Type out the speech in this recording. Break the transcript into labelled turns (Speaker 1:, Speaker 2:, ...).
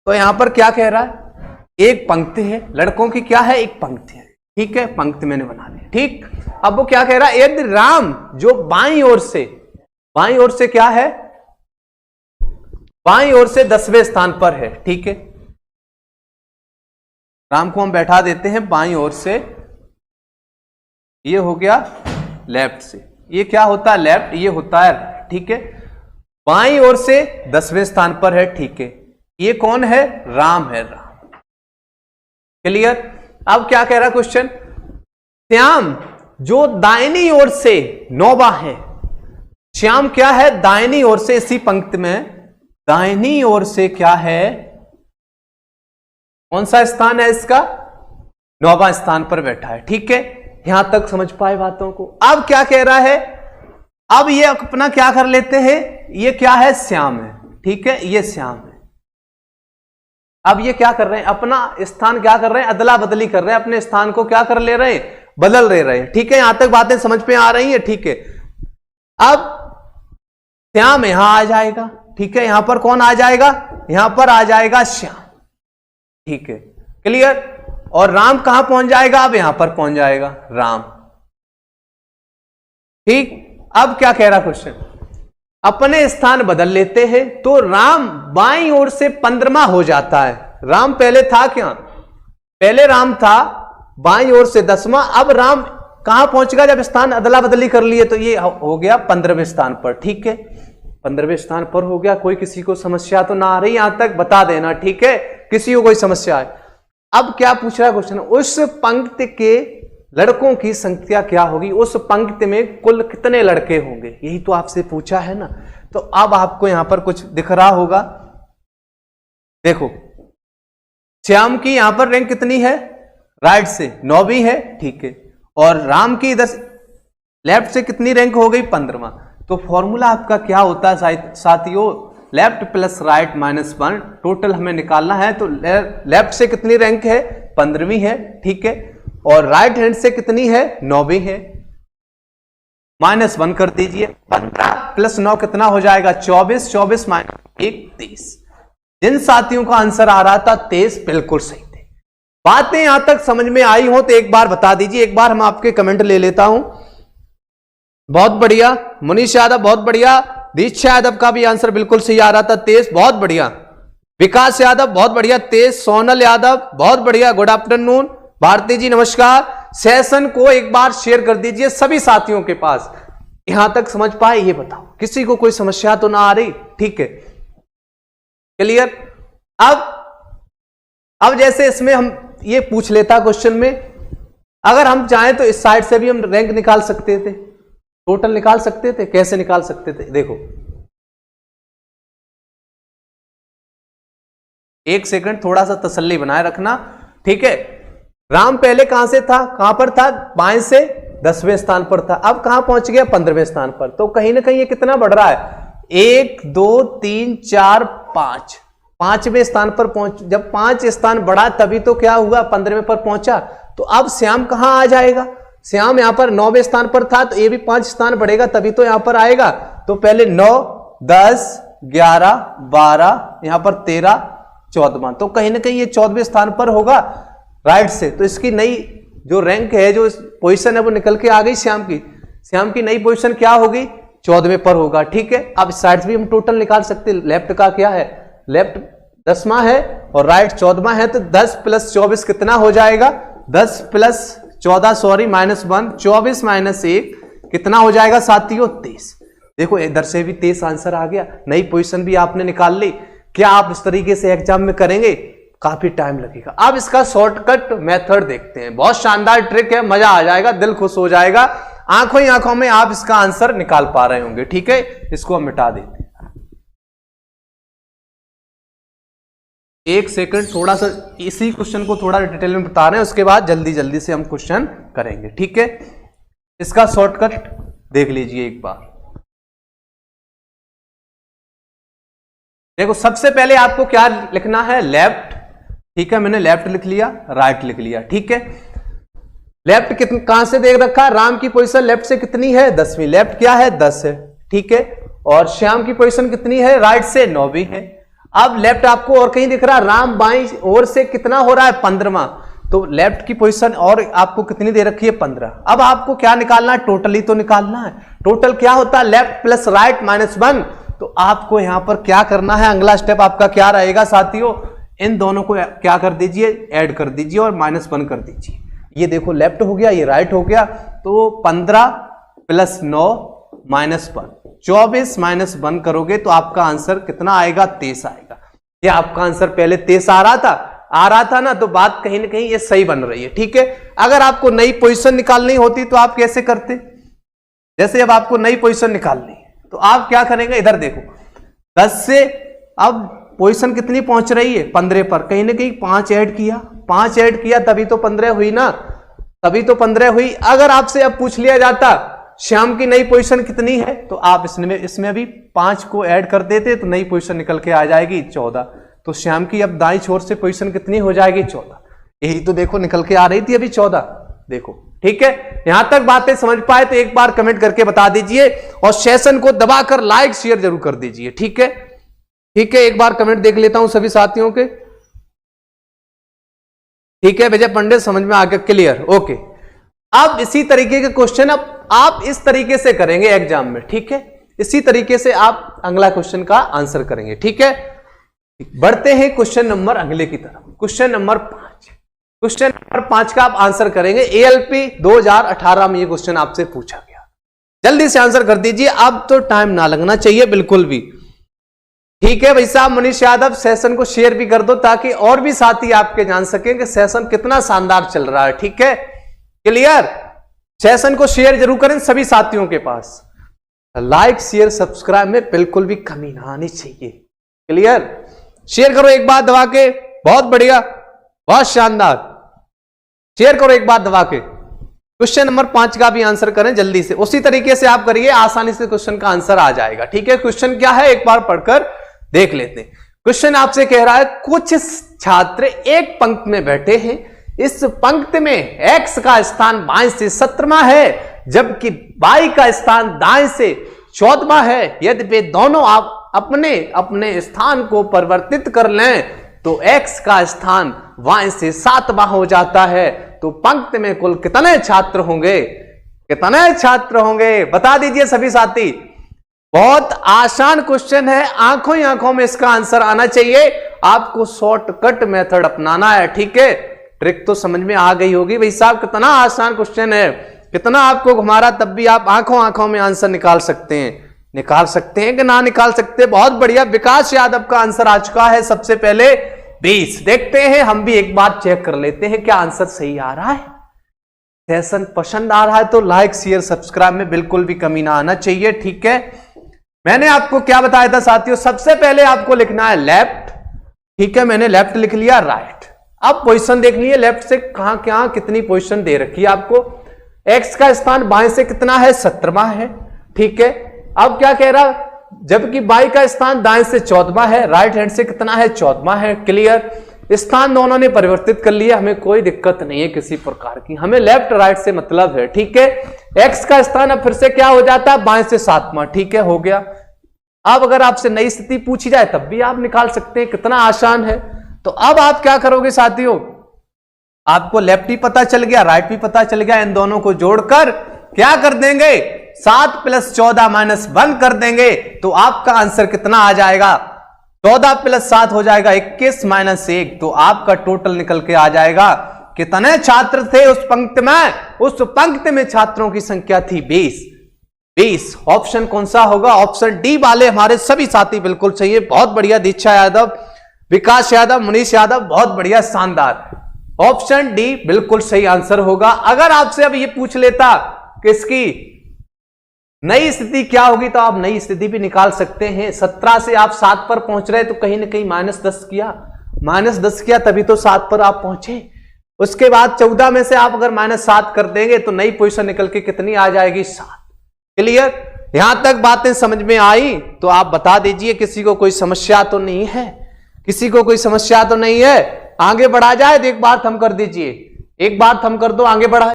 Speaker 1: तो यहां पर क्या कह रहा है, एक पंक्ति है, लड़कों की क्या है, एक पंक्ति है, ठीक है, पंक्ति मैंने बना ली, ठीक। अब वो क्या कह रहा है, यदि राम जो बाईं ओर से क्या है, बाईं ओर से 10वें स्थान पर है, ठीक है, राम को हम बैठा देते हैं बाईं ओर से, ये हो गया लेफ्ट से, ये क्या होता है लेफ्ट, ये होता है, ठीक है, बाईं ओर से 10वें स्थान पर है, ठीक है, ये कौन है, राम है, राम, क्लियर। अब क्या कह रहा है क्वेश्चन, श्याम जो दाहिनी ओर से 9वां है, श्याम क्या है, दाहिनी ओर से, इसी पंक्ति में दाहिनी ओर से क्या है, कौन सा स्थान है इसका, 9वां स्थान पर बैठा है, ठीक है, यहां तक समझ पाए बातों को। अब क्या कह रहा है, अब ये अपना क्या कर लेते हैं, ये क्या है, श्याम है, ठीक है, ये श्याम है। अब ये क्या कर रहे हैं, अपना स्थान क्या कर रहे हैं, अदला बदली कर रहे हैं, अपने स्थान को क्या कर ले रहे हैं, बदल ले रहे हैं, ठीक है, यहां तक बातें समझ में आ रही है, ठीक है। अब श्याम यहां आ जाएगा, ठीक है, यहां पर कौन आ जाएगा, यहां पर आ जाएगा श्याम, ठीक है, क्लियर। और राम कहां पहुंच जाएगा, अब यहां पर पहुंच जाएगा राम, ठीक। अब क्या कह रहा क्वेश्चन, अपने स्थान बदल लेते हैं, तो राम बाईं ओर से 15वां हो जाता है, राम पहले था क्या, पहले राम था बाईं ओर से 10वां, अब राम कहां पहुंचेगा, जब स्थान अदला बदली कर लिए तो ये हो गया 15वें स्थान पर, ठीक है, 15वें स्थान पर हो गया। कोई किसी को समस्या तो ना आ रही, यहां तक बता देना, ठीक है, किसी को कोई समस्या है। अब क्या पूछ रहा है क्वेश्चन, उस पंक्ति के लड़कों की संख्या क्या होगी, उस पंक्ति में कुल कितने लड़के होंगे, यही तो आपसे पूछा है ना। तो अब आपको यहां पर कुछ दिख रहा होगा, देखो श्याम की यहां पर रैंक कितनी है, राइट से 9वीं है, ठीक है, और राम की इधर लेफ्ट से कितनी रैंक हो गई, 15वां। तो फॉर्मूला आपका क्या होता है साथियों, लेफ्ट प्लस राइट -1, टोटल हमें निकालना है, तो लेफ्ट से कितनी रैंक है, 15वीं है, ठीक है, और राइट हैंड से कितनी है, 9वीं है, -1 कर दीजिए, 15 + 9 कितना हो जाएगा, 24, 24 - 1 23। जिन साथियों का आंसर आ रहा था 23 बिल्कुल सही थे। बातें यहां तक समझ में आई हो तो एक बार बता दीजिए, एक बार हम आपके कमेंट ले लेता हूं। बहुत बढ़िया मनीष यादव, बहुत बढ़िया, दीक्षा यादव का भी आंसर बिल्कुल सही आ रहा था 23, बहुत बढ़िया, विकास यादव बहुत बढ़िया 23, सोनल यादव बहुत बढ़िया, गुड आफ्टरनून, भारती जी नमस्कार। सेशन को एक बार शेयर कर दीजिए सभी साथियों के पास। यहां तक समझ पाए ये बताओ, किसी को कोई समस्या तो ना आ रही, ठीक है, क्लियर। अब जैसे इसमें हम ये पूछ लेता क्वेश्चन में, अगर हम चाहें तो इस साइड से भी हम रैंक निकाल सकते थे, टोटल निकाल सकते थे। कैसे निकाल सकते थे, देखो एक सेकंड थोड़ा सा तसल्ली बनाए रखना, ठीक है। राम पहले कहां से था, कहां पर था, बाएं से 10वें स्थान पर था, अब कहां पहुंच गया, 15वें स्थान पर। तो कहीं ना कहीं ये कितना बढ़ रहा है, 1 2 3 4 5, 5वें स्थान पर पहुंच, जब 5 स्थान बढ़ा तभी तो क्या हुआ, 15वें पर पहुंचा। तो अब श्याम कहां आ जाएगा, श्याम यहां पर 9वें स्थान पर था, तो ये भी 5 स्थान बढ़ेगा तभी तो यहां पर आएगा। तो पहले 9 10 11 12, यहां पर 13 14, तो कहीं ना कहीं ये 14वें स्थान पर होगा राइट से। तो इसकी नई जो रैंक है, जो पोजीशन है वो निकल के आ गई श्याम की। श्याम की नई पोजीशन क्या होगी, 14वें पर होगा, ठीक है। अब साइड भी हम टोटल निकाल सकते हैं, लेफ्ट का क्या है, लेफ्ट 10वां है और राइट 14वां है, तो 10 + 24 कितना हो जाएगा, 10 + 14 सॉरी -1, 24 - 1 कितना हो जाएगा साथियों, 23। देखो इधर से भी 23 आंसर आ गया, नई पोजीशन भी आपने निकाल ली। क्या आप इस तरीके से एग्जाम में करेंगे, काफी टाइम लगेगा। अब इसका शॉर्टकट मेथड देखते हैं, बहुत शानदार ट्रिक है, मजा आ जाएगा, दिल खुश हो जाएगा, आंखों ही आंखों में आप इसका आंसर निकाल पा रहे होंगे, ठीक है। इसको हम मिटा देते हैं, एक सेकंड, थोड़ा सा इसी क्वेश्चन को थोड़ा डिटेल में बता रहे हैं, उसके बाद जल्दी जल्दी से हम क्वेश्चन करेंगे, ठीक है। इसका शॉर्टकट देख लीजिए एक बार। देखो सबसे पहले आपको क्या लिखना है, लेफ्ट, ठीक है, मैंने लेफ्ट लिख लिया, राइट लिख लिया, ठीक है। लेफ्ट कितने कहां से देख रखा है, राम की पोजीशन लेफ्ट से कितनी है, 10वीं, लेफ्ट क्या है 10 है, ठीक है। और श्याम की पोजीशन कितनी है, राइट से 9वीं है। अब लेफ्ट आपको और कहीं दिख रहा है, राम बाईं ओर से कितना हो रहा है 15वां, तो लेफ्ट की पोजीशन और आपको कितनी दे रखी है 15। अब आपको क्या निकालना है, टोटली तो निकालना है। टोटल क्या होता है, लेफ्ट प्लस राइट -1। तो आपको यहां पर क्या करना है, अगला स्टेप आपका क्या रहेगा साथियों, इन दोनों को क्या कर दीजिए, ऐड कर दीजिए और -1 कर दीजिए। ये देखो लेफ्ट हो गया, ये राइट हो गया, तो 15 + 9 -1, 24 -1 करोगे तो आपका आंसर कितना आएगा, 23 आएगा। ये आपका आंसर पहले 23 आ रहा था ना, तो बात कहीं ना कहीं ये सही बन रही है, ठीक है। अगर आपको नई पोजीशन निकालनी होती तो आप कैसे करते, जैसे अब आपको नई पोजीशन निकालनी है तो आप क्या करेंगे, इधर देखो 10 से अब पोजीशन कितनी पहुंच रही है 15 पर, कहीं ना कहीं 5 ऐड किया तभी तो 15 हुई ना, तभी तो 15 हुई। अगर आपसे अब पूछ लिया जाता श्याम की नई पोजीशन कितनी है, तो आप इसमें भी 5 को ऐड कर देते तो नई पोजीशन निकल के आ जाएगी 14। तो श्याम की अब दाईं छोर से पोजीशन कितनी हो जाएगी, 14। यही तो देखो निकल के आ रही थी अभी 14, देखो, ठीक है। यहां तक बातें समझ पाए तो एक बार कमेंट करके बता दीजिए और सेशन को दबाकर लाइक शेयर जरूर कर दीजिए, ठीक है। ठीक है, एक बार कमेंट देख लेता हूं सभी साथियों के, ठीक है। विजय पंडित समझ में आ गया, क्लियर, ओके। अब इसी तरीके के क्वेश्चन अब आप इस तरीके से करेंगे एग्जाम में, ठीक है। इसी तरीके से आप अगला क्वेश्चन का आंसर करेंगे, ठीक है। बढ़ते हैं क्वेश्चन नंबर अगले की तरफ, क्वेश्चन नंबर 5। क्वेश्चन नंबर 5 का आप आंसर करेंगे, ALP 2018 में ये क्वेश्चन आपसे पूछा गया। जल्दी से आंसर कर दीजिए, अब तो टाइम ना लगना चाहिए बिल्कुल भी, ठीक है भाई साहब। मनीष यादव सेशन को शेयर भी कर दो ताकि और भी साथी आपके जान सकें कि सेशन कितना शानदार चल रहा है, ठीक है, क्लियर। सेशन को शेयर जरूर करें सभी साथियों के पास, लाइक शेयर सब्सक्राइब में बिल्कुल भी कमी ना आनी चाहिए, क्लियर। शेयर करो एक बार दबा के, बहुत बढ़िया, बहुत शानदार, शेयर करो एक बार दबा के। क्वेश्चन नंबर 5 का भी आंसर करें जल्दी से, उसी तरीके से आप करिए, आसानी से क्वेश्चन का आंसर आ जाएगा, ठीक है। क्वेश्चन क्या है एक बार पढ़कर देख लेते हैं। क्वेश्चन आपसे कह रहा है, कुछ छात्र एक पंक्ति में बैठे हैं, इस पंक्ति में x का स्थान बाएं से 17वां है जबकि y का स्थान दाएं से 14वां है। यदि वे दोनों आप अपने अपने स्थान को परिवर्तित कर लें तो x का स्थान y से 7वां हो जाता है। तो पंक्ति में कुल कितने छात्र होंगे, कितने छात्र होंगे, बता दीजिए सभी साथी। बहुत आसान क्वेश्चन है, आंखों ही आंखों में इसका आंसर आना चाहिए। आपको शॉर्टकट मेथड अपनाना है, ठीक है। ट्रिक तो समझ में आ गई होगी भाई साहब, कितना आसान क्वेश्चन है, कितना आपको घुमारा तब भी आप आंखों आंखों में आंसर निकाल सकते हैं कि ना निकाल सकते। बहुत बढ़िया, विकास यादव का आंसर आ चुका है सबसे पहले 20। देखते हैं, हम भी एक बार चेक कर लेते हैं क्या आंसर सही आ रहा है। सेशन पसंद आ रहा है तो लाइक शेयर सब्सक्राइब में बिल्कुल भी कमी ना आना चाहिए, ठीक है। मैंने आपको क्या बताया था साथियों, सबसे पहले आपको लिखना है लेफ्ट, ठीक है। मैंने लेफ्ट लिख लिया, राइट। अब पोजीशन देखनी है, लेफ्ट से कहां क्या कितनी पोजीशन दे रखी है आपको। x का स्थान बाएं से कितना है, 17वां है, ठीक है। अब क्या कह रहा, जबकि y का स्थान दाएं से 14वां है, राइट हैंड से कितना है, 14वां है, क्लियर। स्थान दोनों ने परिवर्तित कर लिया, हमें कोई दिक्कत नहीं है किसी प्रकार की, हमें लेफ्ट राइट से मतलब है, ठीक है। x का स्थान अब फिर से क्या हो जाता है, बाएं से 7वां, ठीक है, हो गया। अब अगर आपसे नई स्थिति पूछी जाए तब भी आप निकाल सकते हैं, कितना आसान है। तो अब आप क्या करोगे साथियों, आपको लेफ्ट ही पता चल गया, राइट भी पता चल गया, इन दोनों को जोड़कर क्या कर देंगे, 7 + 14 - 1 कर देंगे तो आपका आंसर कितना आ जाएगा, 14 + 7 हो जाएगा 21 - 1। तो आपका टोटल निकल के आ जाएगा, कितने छात्र थे उस पंक्ति में, उस पंक्ति में छात्रों की संख्या थी 20। ऑप्शन कौन सा होगा, ऑप्शन डी वाले हमारे सभी साथी बिल्कुल सही है। बहुत बढ़िया, दीक्षा यादव, विकास यादव, मनीष यादव, बहुत बढ़िया, शानदार। ऑप्शन डी बिल्कुल सही आंसर होगा। अगर आपसे अब ये पूछ लेता कि इसकी नई स्थिति क्या होगी तो आप नई स्थिति भी निकाल सकते हैं। 17 से आप 7 पर पहुंच रहे तो कहीं ना कहीं -10 किया तभी तो 7 पर आप पहुंचे। उसके बाद 14 में से आप अगर -7 कर देंगे तो नई पोजीशन निकल के कितनी आ जाएगी, 7। क्लियर, यहां तक बातें समझ में आई तो आप बता दीजिए, किसी को कोई समस्या तो नहीं है, किसी को कोई समस्या तो नहीं है। आगे बढ़ा जाए तो एक बार थम कर दीजिए, एक बार थम कर दो, आगे बढ़ा।